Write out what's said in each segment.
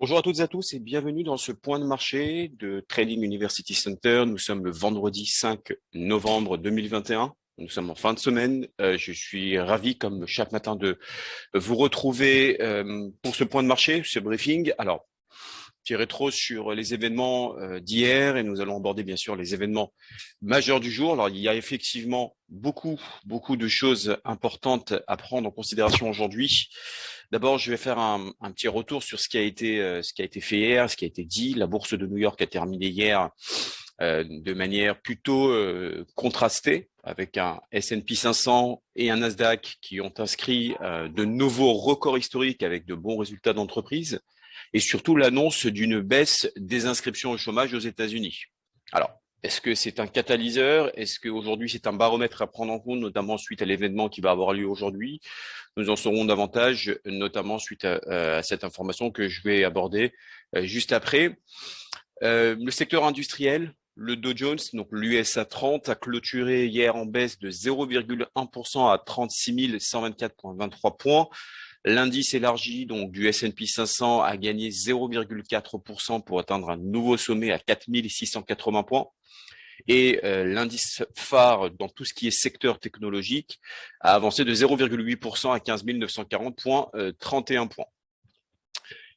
Bonjour à toutes et à tous et bienvenue dans ce point de marché de Trading University Center. Nous sommes le vendredi 5 novembre 2021. Nous sommes en fin de semaine. Je suis ravi, comme chaque matin, de vous retrouver pour ce point de marché, ce briefing. Alors, petit rétro sur les événements d'hier et nous allons aborder bien sûr les événements majeurs du jour. Alors, il y a effectivement beaucoup de choses importantes à prendre en considération aujourd'hui. D'abord, je vais faire un petit retour sur ce qui a été fait hier, ce qui a été dit. La bourse de New York a terminé hier de manière plutôt contrastée, avec un S&P 500 et un Nasdaq qui ont inscrit de nouveaux records historiques avec de bons résultats d'entreprise, et surtout l'annonce d'une baisse des inscriptions au chômage aux États-Unis. Alors, est-ce que c'est un catalyseur? Est-ce qu'aujourd'hui c'est un baromètre à prendre en compte, notamment suite à l'événement qui va avoir lieu aujourd'hui? Nous en saurons davantage, notamment suite à cette information que je vais aborder juste après. Le secteur industriel, le Dow Jones, donc l'USA 30, a clôturé hier en baisse de 0,1% à 36 124,23 points. L'indice élargi donc du S&P 500 a gagné 0,4% pour atteindre un nouveau sommet à 4 680 points. Et l'indice phare dans tout ce qui est secteur technologique a avancé de 0,8% à 15 940,31 points.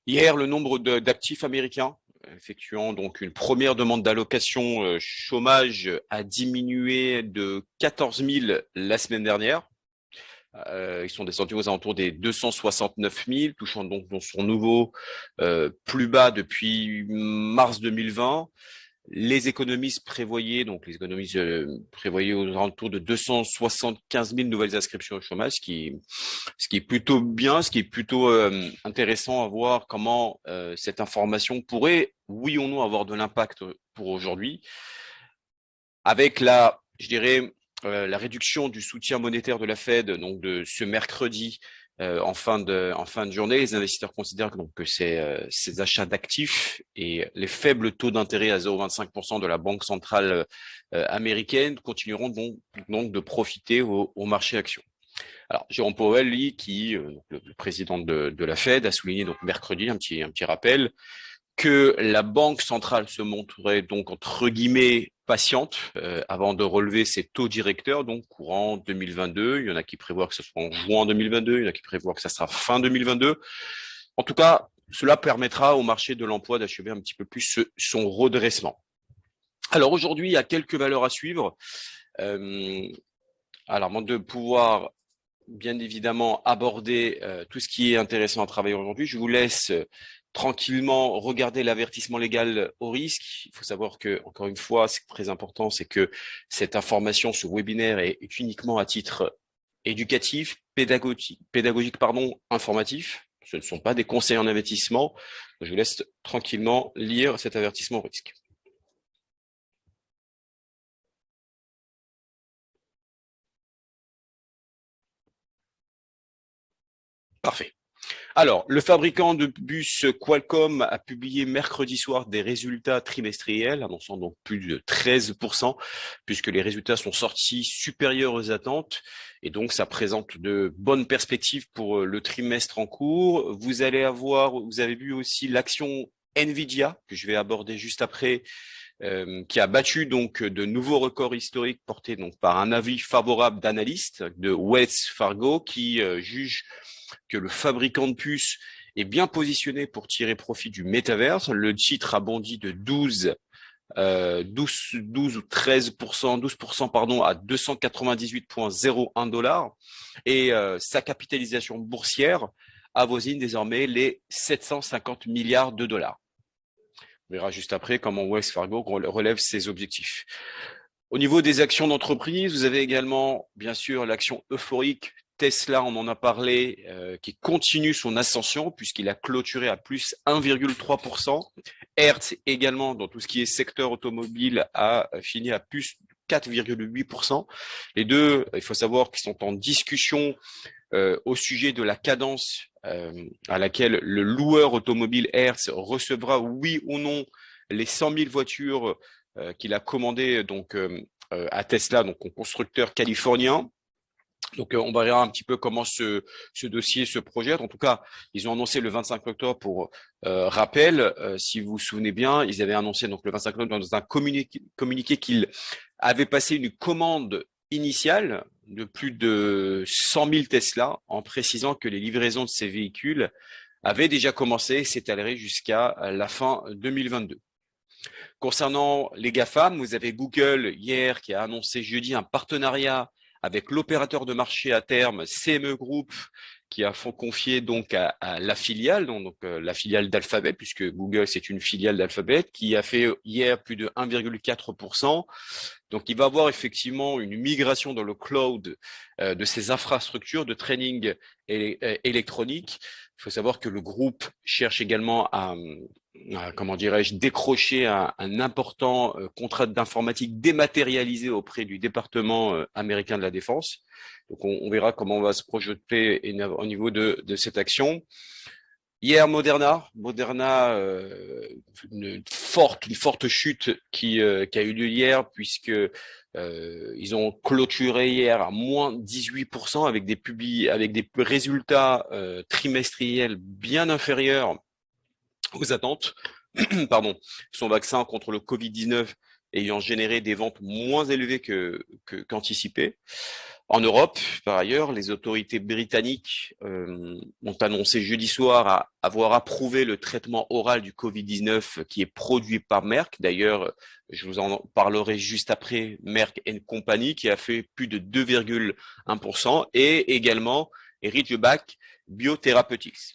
Hier, le nombre d'actifs américains effectuant donc une première demande d'allocation chômage a diminué de 14 000 la semaine dernière. Ils sont descendus aux alentours des 269 000, touchant donc dans son nouveau plus bas depuis mars 2020. Les économistes prévoyaient aux alentours de 275 000 nouvelles inscriptions au chômage, ce qui est plutôt bien, ce qui est plutôt intéressant à voir comment cette information pourrait, oui ou non, avoir de l'impact pour aujourd'hui. Avec la réduction du soutien monétaire de la Fed, donc de ce mercredi en fin de journée, les investisseurs considèrent que ces achats d'actifs et les faibles taux d'intérêt à 0,25% de la Banque centrale américaine continueront donc de profiter au marché actions. Alors, Jérôme Powell, lui, le président de la Fed, a souligné donc mercredi un petit rappel que la Banque centrale se montrerait donc entre guillemets patiente avant de relever ses taux directeurs, donc courant 2022. Il y en a qui prévoient que ce sera en juin 2022, il y en a qui prévoient que ça sera fin 2022. En tout cas, cela permettra au marché de l'emploi d'achever un petit peu plus son redressement. Alors aujourd'hui, il y a quelques valeurs à suivre. Alors, de pouvoir bien évidemment aborder tout ce qui est intéressant à travailler aujourd'hui, je vous laisse tranquillement regarder l'avertissement légal au risque. Il faut savoir que, encore une fois, c'est très important, c'est que cette information, ce webinaire est uniquement à titre éducatif, pédagogique, informatif. Ce ne sont pas des conseils en investissement. Je vous laisse tranquillement lire cet avertissement au risque. Parfait. Alors, le fabricant de bus Qualcomm a publié mercredi soir des résultats trimestriels, annonçant donc plus de 13%, puisque les résultats sont sortis supérieurs aux attentes, et donc ça présente de bonnes perspectives pour le trimestre en cours. Vous avez vu aussi l'action Nvidia, que je vais aborder juste après, qui a battu donc de nouveaux records historiques portés donc par un avis favorable d'analystes de Wells Fargo qui juge que le fabricant de puces est bien positionné pour tirer profit du métaverse. Le titre a bondi de 12 ou 13%, 12% pardon, à 298,01 dollars et sa capitalisation boursière avoisine désormais les 750 milliards de dollars. On verra juste après comment Wells Fargo relève ses objectifs. Au niveau des actions d'entreprise, vous avez également, bien sûr, l'action euphorique Tesla, on en a parlé, qui continue son ascension puisqu'il a clôturé à plus 1,3%. Hertz également, dans tout ce qui est secteur automobile, a fini à plus 4,8%. Les deux, il faut savoir qu'ils sont en discussion au sujet de la cadence à laquelle le loueur automobile Hertz recevra, oui ou non, les 100 000 voitures qu'il a commandées donc à Tesla, donc au constructeur californien. Donc, on verra un petit peu comment ce dossier se projette. En tout cas, ils ont annoncé le 25 octobre pour rappel. Si vous vous souvenez bien, ils avaient annoncé donc le 25 octobre dans un communiqué qu'ils avaient passé une commande initiale de plus de 100 000 Tesla, en précisant que les livraisons de ces véhicules avaient déjà commencé et s'étaleraient jusqu'à la fin 2022. Concernant les GAFAM, vous avez Google hier qui a annoncé jeudi un partenariat avec l'opérateur de marché à terme CME Group qui a confié donc à la filiale, la filiale d'Alphabet, puisque Google c'est une filiale d'Alphabet, qui a fait hier plus de 1,4%. Donc il va y avoir effectivement une migration dans le cloud de ces infrastructures de training électronique. Il faut savoir que le groupe cherche également comment dirais-je, décrocher un important contrat d'informatique dématérialisé auprès du département américain de la Défense. Donc, on verra comment on va se projeter au niveau de cette action. Hier, Moderna, une forte chute qui a eu lieu hier puisque ils ont clôturé hier à moins 18% avec des résultats trimestriels bien inférieurs aux attentes. Pardon, son vaccin contre le Covid-19 ayant généré des ventes moins élevées qu'anticipées. En Europe, par ailleurs, les autorités britanniques ont annoncé jeudi soir avoir approuvé le traitement oral du Covid-19 qui est produit par Merck. D'ailleurs, je vous en parlerai juste après, Merck Company qui a fait plus de 2,1% et également Ridgeback Biotherapeutics.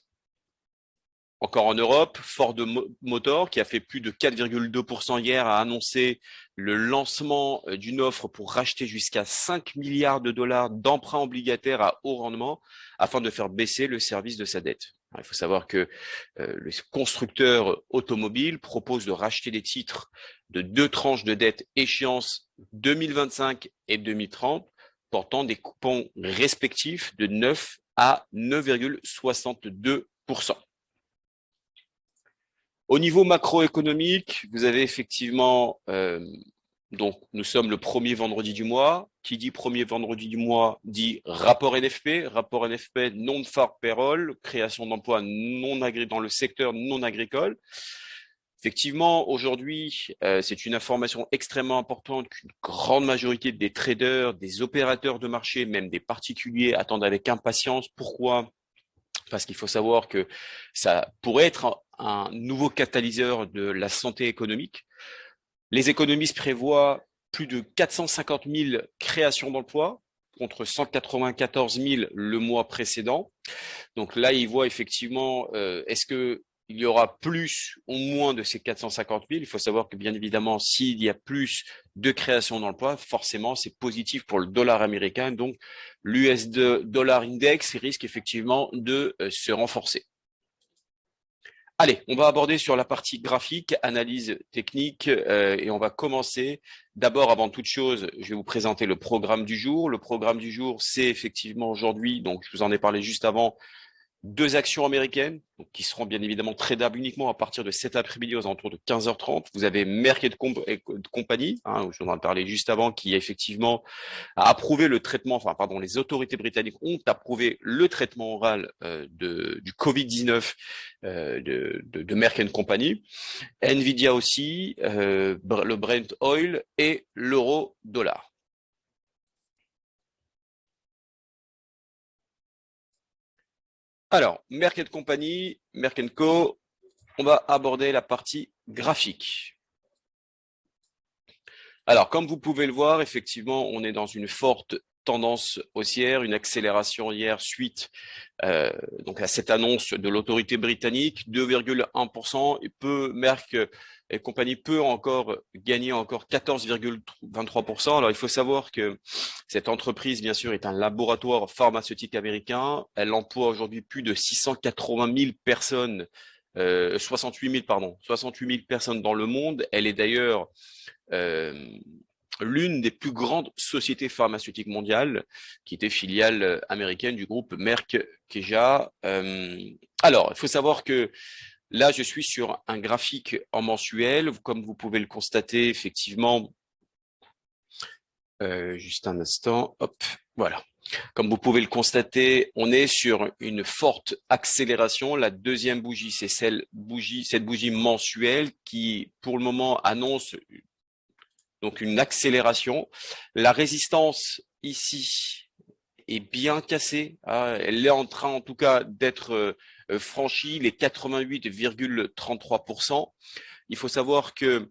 Encore en Europe, Ford Motor, qui a fait plus de 4,2% hier, a annoncé le lancement d'une offre pour racheter jusqu'à 5 milliards de dollars d'emprunts obligataires à haut rendement afin de faire baisser le service de sa dette. Il faut savoir que le constructeur automobile propose de racheter des titres de 2 tranches de dette échéance 2025 et 2030, portant des coupons respectifs de 9 à 9,62%. Au niveau macroéconomique, vous avez effectivement, donc nous sommes le premier vendredi du mois. Qui dit premier vendredi du mois dit rapport NFP, non-farm payroll, création d'emplois dans le secteur non agricole. Effectivement, aujourd'hui, c'est une information extrêmement importante qu'une grande majorité des traders, des opérateurs de marché, même des particuliers attendent avec impatience. Pourquoi ? Parce qu'il faut savoir que ça pourrait être un nouveau catalyseur de la santé économique. Les économistes prévoient plus de 450 000 créations d'emplois contre 194 000 le mois précédent. Donc là, ils voient effectivement, est-ce que il y aura plus ou moins de ces 450 000. Il faut savoir que bien évidemment, s'il y a plus de création d'emplois, forcément, c'est positif pour le dollar américain. Donc, l'US dollar index risque effectivement de se renforcer. Allez, on va aborder sur la partie graphique, analyse technique, et on va commencer. D'abord, avant toute chose, je vais vous présenter le programme du jour. Le programme du jour, c'est effectivement aujourd'hui, donc je vous en ai parlé juste avant, 2 actions américaines donc, qui seront bien évidemment tradables uniquement à partir de cet après-midi aux alentours de 15h30. Vous avez Merck Company, je vous en ai parlé juste avant, qui effectivement a approuvé le traitement, les autorités britanniques ont approuvé le traitement oral du Covid-19 de Merck Company. Nvidia aussi, le Brent Oil et l'euro dollar. Alors, Merck Company, Merck Co, on va aborder la partie graphique. Alors, comme vous pouvez le voir, effectivement, on est dans une forte tendance haussière, une accélération hier suite donc à cette annonce de l'autorité britannique, 2,1%. Merck et compagnie peut encore gagner encore 14,23%. Alors, il faut savoir que cette entreprise, bien sûr, est un laboratoire pharmaceutique américain. Elle emploie aujourd'hui plus de 680 000 personnes, 68 000 personnes dans le monde. Elle est d'ailleurs l'une des plus grandes sociétés pharmaceutiques mondiales, qui était filiale américaine du groupe Merck KGaA. Alors, il faut savoir que là, je suis sur un graphique en mensuel. Comme vous pouvez le constater, effectivement, juste un instant, hop, voilà. Comme vous pouvez le constater, on est sur une forte accélération. La deuxième bougie, c'est cette bougie mensuelle qui, pour le moment, annonce donc une accélération. La résistance ici est bien cassée. Elle est en train, en tout cas, d'être franchie, les 88,33%. Il faut savoir que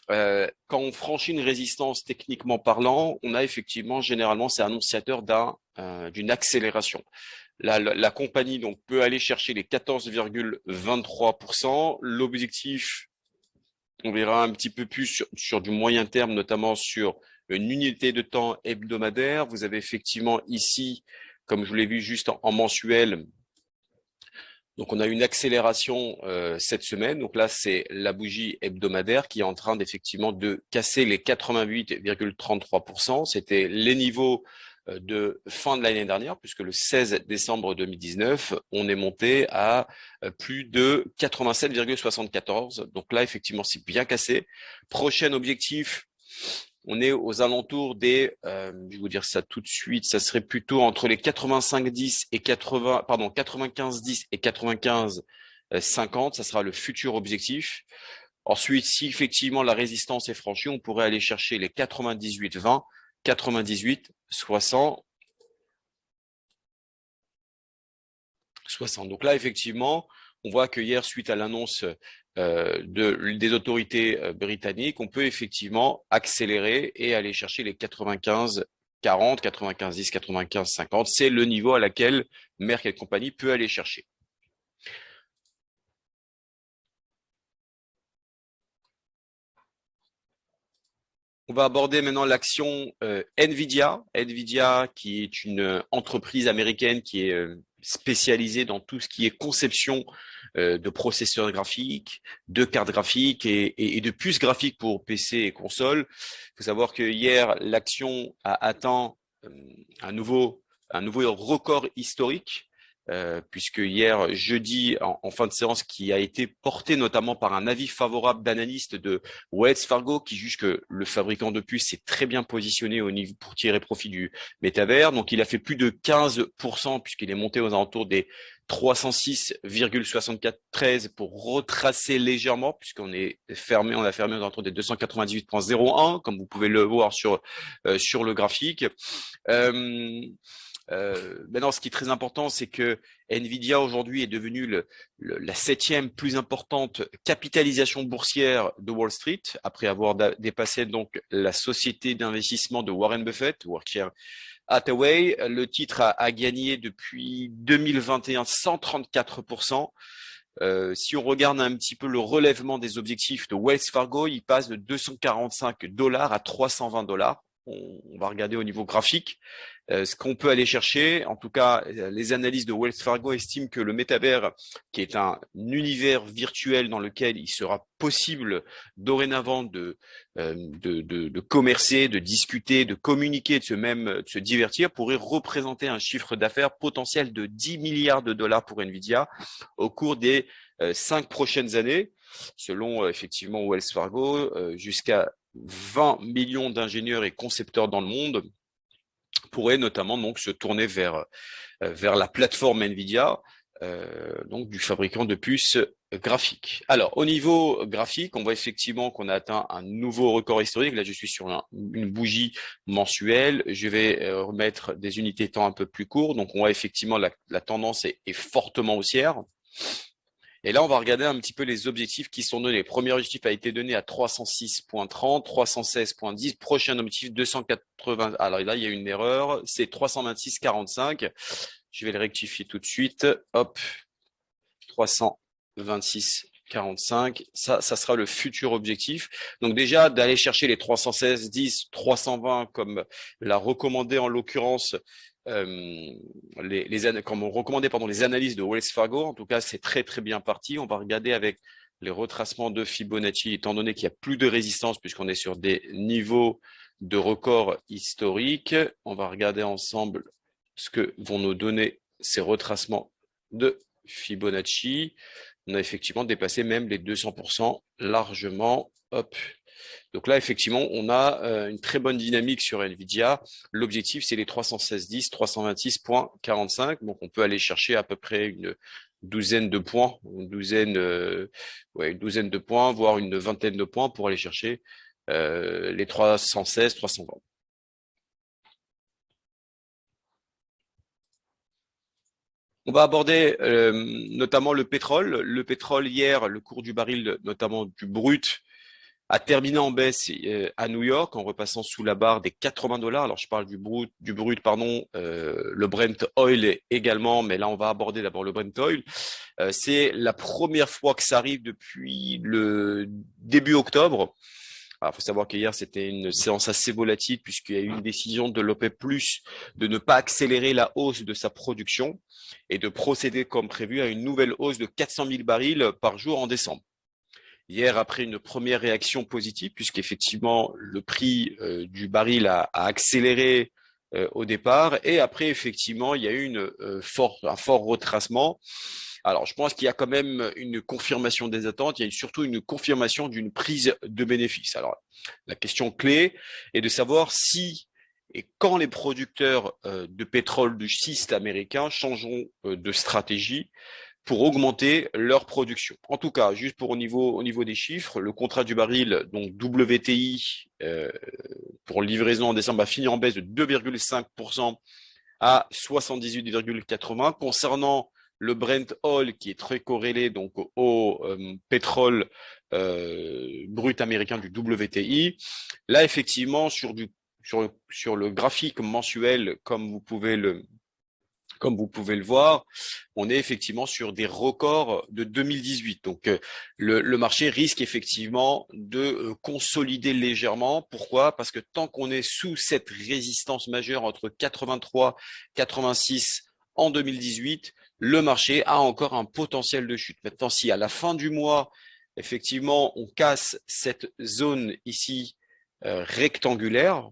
quand on franchit une résistance techniquement parlant, on a effectivement, généralement, c'est annonciateur d'une accélération. La compagnie donc peut aller chercher les 14,23%. L'objectif, on verra un petit peu plus sur du moyen terme, notamment sur une unité de temps hebdomadaire. Vous avez effectivement ici, comme je vous l'ai vu juste en mensuel, donc on a une accélération cette semaine. Donc là, c'est la bougie hebdomadaire qui est en train d'effectivement de casser les 88,33%. C'était les niveaux de fin de l'année dernière, puisque le 16 décembre 2019, on est monté à plus de 87,74. Donc là, effectivement, c'est bien cassé. Prochain objectif, on est aux alentours des, je vais vous dire ça tout de suite, ça serait plutôt entre les 85,10 et 95,10 et 95,50, ça sera le futur objectif. Ensuite, si effectivement la résistance est franchie, on pourrait aller chercher les 98,20, 98,60, 60. Donc là, effectivement, on voit que hier, suite à l'annonce des autorités britanniques, on peut effectivement accélérer et aller chercher les 95, 40, 95, 10, 95, 50. C'est le niveau à laquelle Merck et compagnie peut aller chercher. On va aborder maintenant l'action Nvidia. Nvidia, qui est une entreprise américaine qui est spécialisée dans tout ce qui est conception de processeurs graphiques, de cartes graphiques et de puces graphiques pour PC et console. Il faut savoir que hier, l'action a atteint un nouveau record historique. Puisque hier, jeudi, en fin de séance, qui a été porté notamment par un avis favorable d'analystes de Wells Fargo, qui juge que le fabricant de puces s'est très bien positionné au niveau pour tirer profit du métavers. Donc, il a fait plus de 15%, puisqu'il est monté aux alentours des 306,6413 pour retracer légèrement, puisqu'on est fermé, on a fermé aux alentours des 298,01, comme vous pouvez le voir sur le graphique. Maintenant, ce qui est très important, c'est que Nvidia aujourd'hui est devenue la septième plus importante capitalisation boursière de Wall Street, après avoir dépassé donc la société d'investissement de Warren Buffett, Berkshire Hathaway. Le titre a gagné depuis 2021 134%. Si on regarde un petit peu le relèvement des objectifs de Wells Fargo, il passe de 245 dollars à 320 dollars. On va regarder au niveau graphique ce qu'on peut aller chercher. En tout cas, les analyses de Wells Fargo estiment que le métavers, qui est un univers virtuel dans lequel il sera possible dorénavant de commercer, de discuter, de communiquer, de se divertir, pourrait représenter un chiffre d'affaires potentiel de 10 milliards de dollars pour Nvidia au cours des 5 prochaines années, selon effectivement Wells Fargo, jusqu'à 20 millions d'ingénieurs et concepteurs dans le monde pourraient notamment donc se tourner vers la plateforme Nvidia, donc du fabricant de puces graphiques. Alors au niveau graphique, on voit effectivement qu'on a atteint un nouveau record historique. Là, je suis sur une bougie mensuelle. Je vais remettre des unités de temps un peu plus courtes. Donc on voit effectivement la tendance est fortement haussière. Et là, on va regarder un petit peu les objectifs qui sont donnés. Le premier objectif a été donné à 306,30, 316,10. Prochain objectif, 280. Alors là, il y a une erreur. C'est 326,45. Je vais le rectifier tout de suite. Hop. 326,45. Ça sera le futur objectif. Donc déjà, d'aller chercher les 316,10, 320, comme l'a recommandé en l'occurrence comme on recommandait les analyses de Wells Fargo. En tout cas, c'est très très bien parti. On va regarder avec les retracements de Fibonacci, étant donné qu'il n'y a plus de résistance puisqu'on est sur des niveaux de record historiques. On va regarder ensemble ce que vont nous donner ces retracements de Fibonacci. On a effectivement dépassé même les 200% largement. Hop. Donc là, effectivement, on a une très bonne dynamique sur Nvidia. L'objectif, c'est les 316,10, 326,45. Donc, on peut aller chercher à peu près une douzaine de points, une douzaine de points, voire une vingtaine de points pour aller chercher les 316, 320. On va aborder notamment le pétrole. Le pétrole hier, le cours du baril, notamment du brut, a terminé en baisse à New York en repassant sous la barre des 80 dollars. Alors je parle du brut, pardon, le Brent Oil également, mais là on va aborder d'abord le Brent Oil. C'est la première fois que ça arrive depuis le début octobre. Alors, faut savoir qu'hier, c'était une séance assez volatile puisqu'il y a eu une décision de l'OPEP+, de ne pas accélérer la hausse de sa production et de procéder comme prévu à une nouvelle hausse de 400 000 barils par jour en décembre. Hier, après une première réaction positive, puisqu'effectivement le prix du baril a accéléré au départ, et après effectivement il y a eu un fort retracement. Alors, je pense qu'il y a quand même une confirmation des attentes, il y a surtout une confirmation d'une prise de bénéfice. Alors, la question clé est de savoir si et quand les producteurs de pétrole de schiste américains changeront de stratégie pour augmenter leur production. En tout cas, juste pour au niveau des chiffres, le contrat du baril, donc WTI, pour livraison en décembre, a fini en baisse de 2,5% à 78,80. Concernant le Brent Oil, qui est très corrélé donc au pétrole brut américain du WTI, là effectivement sur le graphique mensuel, comme vous pouvez le voir, on est effectivement sur des records de 2018. Donc, le marché risque effectivement de consolider légèrement. Pourquoi? Parce que tant qu'on est sous cette résistance majeure entre 83 et 86 en 2018, le marché a encore un potentiel de chute. Maintenant, si à la fin du mois, effectivement, on casse cette zone ici rectangulaire,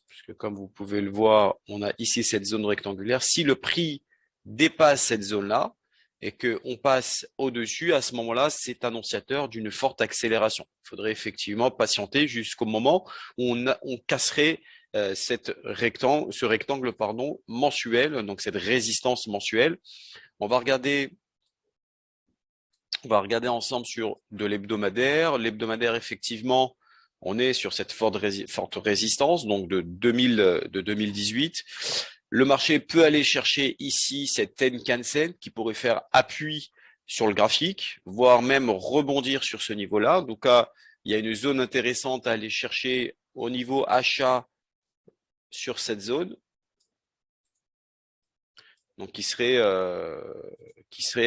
puisque comme vous pouvez le voir, on a ici cette zone rectangulaire. Si le prix dépasse cette zone-là et qu'on passe au-dessus, à ce moment-là, c'est annonciateur d'une forte accélération. Il faudrait effectivement patienter jusqu'au moment où on casserait ce rectangle mensuel, donc cette résistance mensuelle. On va regarder ensemble sur de l'hebdomadaire. L'hebdomadaire, effectivement, on est sur cette forte résistance, donc de 2018. Le marché peut aller chercher ici cette Tenkan-sen qui pourrait faire appui sur le graphique, voire même rebondir sur ce niveau-là. Donc, il y a une zone intéressante à aller chercher au niveau achat sur cette zone. Donc qui serait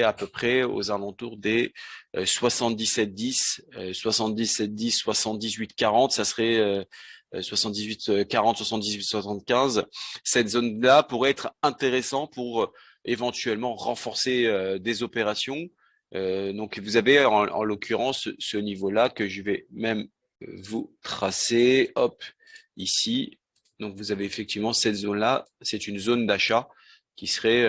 à peu près aux alentours des 77,10, 77,10, 78,40, ça serait 78,40, 78,75. Cette zone-là pourrait être intéressant pour éventuellement renforcer des opérations. Donc vous avez en l'occurrence ce niveau-là que je vais même vous tracer, hop, ici. Donc vous avez effectivement cette zone-là, c'est une zone d'achat qui serait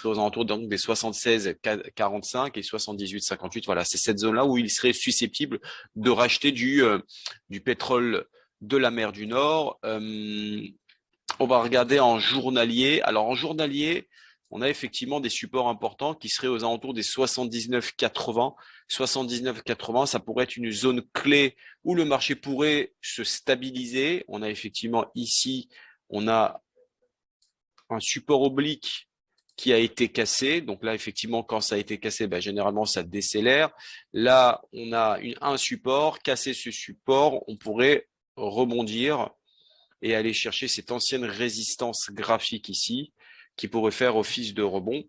aux alentours donc des 76,45 et 78,58. Voilà, c'est cette zone-là où il serait susceptible de racheter du pétrole de la mer du Nord. On va regarder en journalier. Alors en journalier, on a effectivement des supports importants qui seraient aux alentours des 79,80. 79,80, ça pourrait être une zone clé où le marché pourrait se stabiliser. On a effectivement ici, on a un support oblique qui a été cassé. Donc là, effectivement, quand ça a été cassé, généralement, ça décélère. Là, on a un support. Casser ce support, on pourrait rebondir et aller chercher cette ancienne résistance graphique ici qui pourrait faire office de rebond.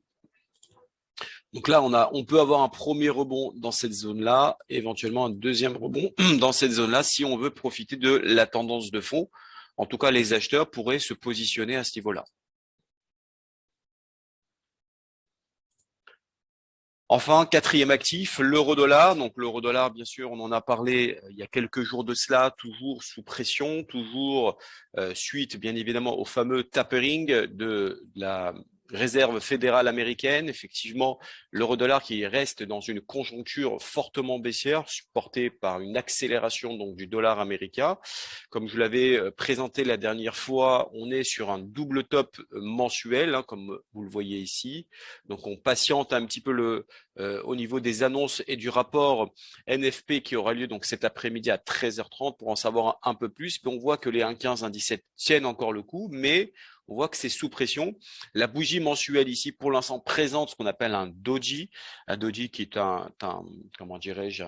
Donc là, on peut avoir un premier rebond dans cette zone-là, éventuellement un deuxième rebond dans cette zone-là si on veut profiter de la tendance de fond. En tout cas, les acheteurs pourraient se positionner à ce niveau-là. Enfin, quatrième actif, l'euro-dollar. Donc l'euro-dollar, bien sûr, on en a parlé il y a quelques jours de cela, toujours sous pression, toujours suite, bien évidemment, au fameux tapering de la réserve fédérale américaine, effectivement, l'euro-dollar qui reste dans une conjoncture fortement baissière, supportée par une accélération donc du dollar américain. Comme je l'avais présenté la dernière fois, on est sur un double top mensuel, hein, comme vous le voyez ici. Donc on patiente un petit peu au niveau des annonces et du rapport NFP qui aura lieu donc cet après-midi à 13h30 pour en savoir un peu plus. Puis on voit que les 1,15, 1,17 tiennent encore le coup, mais on voit que c'est sous pression. La bougie mensuelle ici, pour l'instant, présente ce qu'on appelle un doji qui est comment dirais-je,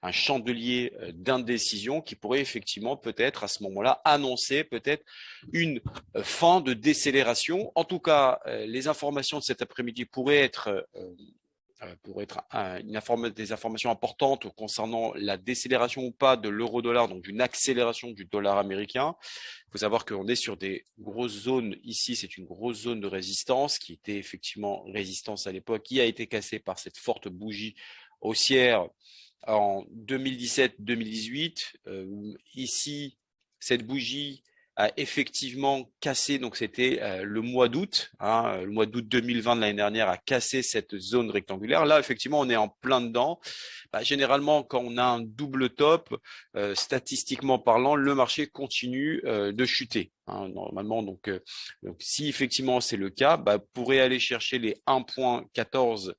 un chandelier d'indécision qui pourrait effectivement peut-être à ce moment-là annoncer peut-être une fin de décélération. En tout cas, les informations de cet après-midi pourraient être des informations importantes concernant la décélération ou pas de l'euro-dollar, donc d'une accélération du dollar américain. Il faut savoir qu'on est sur des grosses zones. Ici, c'est une grosse zone de résistance qui était effectivement résistance à l'époque, qui a été cassée par cette forte bougie haussière en 2017-2018. Ici, cette bougie a effectivement cassé, donc c'était le mois d'août, hein, le mois d'août 2020 de l'année dernière a cassé cette zone rectangulaire. Là, effectivement, on est en plein dedans. Généralement, quand on a un double top, statistiquement parlant, le marché continue de chuter. Hein, normalement, donc si effectivement c'est le cas, pourrait aller chercher les 1,14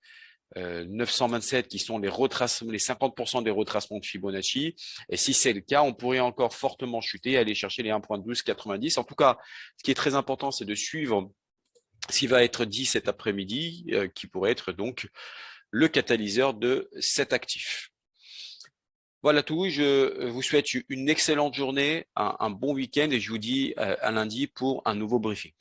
927 qui sont les 50% des retracements de Fibonacci. Et si c'est le cas, on pourrait encore fortement chuter, aller chercher les 1,1290. En tout cas, ce qui est très important, c'est de suivre ce qui va être dit cet après-midi, qui pourrait être donc le catalyseur de cet actif. Voilà tout, je vous souhaite une excellente journée, un bon week-end et je vous dis à lundi pour un nouveau briefing.